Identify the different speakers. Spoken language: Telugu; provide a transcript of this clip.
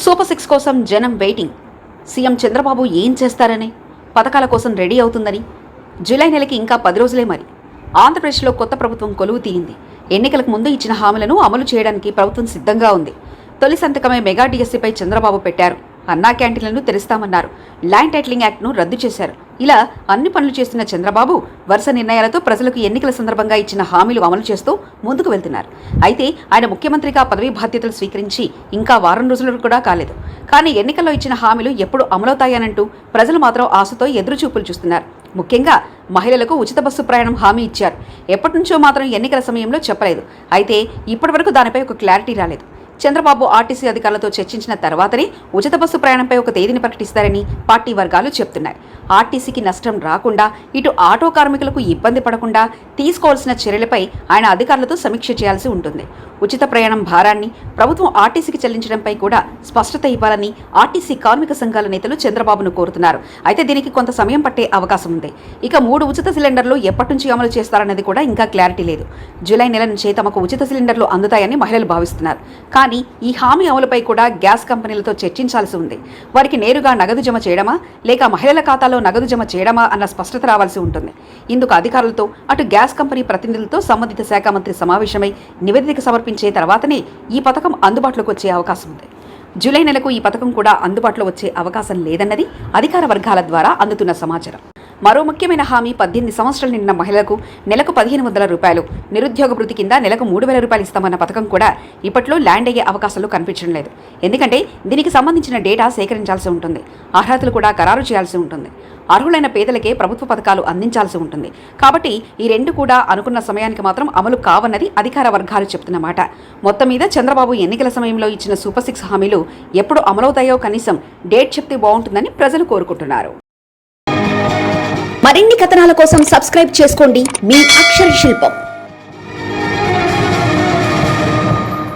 Speaker 1: సూపర్ 6 కోసం జనం వెయిటింగ్. సీఎం చంద్రబాబు ఏం చేస్తారని, పథకాల కోసం రెడీ అవుతుందని. జూలై నెలకి ఇంకా 10 రోజులే మరి. ఆంధ్రప్రదేశ్లో కొత్త ప్రభుత్వం కొలువు తీయింది. ఎన్నికలకు ముందు ఇచ్చిన హామీలను అమలు చేయడానికి ప్రభుత్వం సిద్ధంగా ఉంది. తొలి సంతకమే మెగా డిఎస్సీపై చంద్రబాబు పెట్టారు. అన్నా క్యాంటీన్లను తెరుస్తామన్నారు. ల్యాండ్ టైటిలింగ్ యాక్ట్ను రద్దు చేశారు. ఇలా అన్ని పనులు చేస్తున్న చంద్రబాబు వరుస నిర్ణయాలతో ప్రజలకు ఎన్నికల సందర్భంగా ఇచ్చిన హామీలు అమలు చేస్తూ ముందుకు వెళ్తున్నారు. అయితే ఆయన ముఖ్యమంత్రిగా పదవీ బాధ్యతలు స్వీకరించి ఇంకా వారం రోజులు కూడా కాలేదు. కానీ ఎన్నికల్లో ఇచ్చిన హామీలు ఎప్పుడు అమలవుతాయనంటూ ప్రజలు మాత్రం ఆశతో ఎదురుచూపులు చూస్తున్నారు. ముఖ్యంగా మహిళలకు ఉచిత బస్సు ప్రయాణం హామీ ఇచ్చారు. ఎప్పటి నుంచో మాత్రం ఎన్నికల సమయంలో చెప్పలేదు. అయితే ఇప్పటివరకు దానిపై ఒక క్లారిటీ రాలేదు. చంద్రబాబు ఆర్టీసీ అధికారులతో చర్చించిన తర్వాతనే ఉచిత బస్సు ప్రయాణంపై ఒక తేదీని ప్రకటిస్తారని పార్టీ వర్గాలు చెప్తున్నాయి. ఆర్టీసీకి నష్టం రాకుండా, ఇటు ఆటో కార్మికులకు ఇబ్బంది పడకుండా తీసుకోవాల్సిన చర్యలపై ఆయన అధికారులతో సమీక్ష చేయాల్సి ఉంటుంది. ఉచిత ప్రయాణం భారాన్ని ప్రభుత్వం ఆర్టీసీకి చెల్లించడంపై కూడా స్పష్టత ఇవ్వాలని ఆర్టీసీ కార్మిక సంఘాల నేతలు చంద్రబాబును కోరుతున్నారు. అయితే దీనికి కొంత సమయం పట్టే అవకాశం ఉంది. ఇక 3 ఉచిత సిలిండర్లు ఎప్పటి నుంచి అమలు చేస్తారన్నది కూడా ఇంకా క్లారిటీ లేదు. జూలై నెల నుంచే తమకు ఉచిత సిలిండర్లు అందుతాయని మహిళలు భావిస్తున్నారు. కానీ ఈ హామీ అమలుపై కూడా గ్యాస్ కంపెనీలతో చర్చించాల్సి ఉంది. వారికి నేరుగా నగదు జమ చేయడమా, లేక మహిళల ఖాతాలో నగదు జమ చేయడమా అన్న స్పష్టత రావాల్సి ఉంటుంది. ఇందుకు అధికారులతో, అటు గ్యాస్ కంపెనీ ప్రతినిధులతో సంబంధిత శాఖ మంత్రి సమావేశమై నివేదిక సమర్పించే తర్వాతనే ఈ పథకం అందుబాటులోకి వచ్చే అవకాశం ఉంది. జూలై నెలకు ఈ పథకం కూడా అందుబాటులో వచ్చే అవకాశం లేదన్నది అధికార వర్గాల ద్వారా అందుతున్న సమాచారం. మరో ముఖ్యమైన హామీ 18 సంవత్సరాలు నిండిన మహిళలకు నెలకు 1500 రూపాయలు, నిరుద్యోగ భృతి కింద నెలకు 3000 రూపాయలు ఇస్తామన్న పథకం కూడా ఇప్పట్లో ల్యాండ్ అయ్యే అవకాశాలు కనిపించడం లేదు. ఎందుకంటే దీనికి సంబంధించిన డేటా సేకరించాల్సి ఉంటుంది. అర్హతలు కూడా ఖరారు చేయాల్సి ఉంటుంది. అర్హులైన పేదలకే ప్రభుత్వ పథకాలు అందించాల్సి ఉంటుంది. కాబట్టి ఈ రెండు కూడా అనుకున్న సమయానికి మాత్రం అమలు కావన్నది అధికార వర్గాలు చెప్తున్నమాట. మొత్తం మీద చంద్రబాబు ఎన్నికల సమయంలో ఇచ్చిన సూపర్ 6 హామీలు ఎప్పుడు అమలవుతాయో కనీసం డేట్ చెప్తే బాగుంటుందని ప్రజలు కోరుకుంటున్నారు.
Speaker 2: మరిన్ని కథనాల కోసం సబ్స్క్రైబ్ చేసుకోండి మీ అక్షర శిల్పం.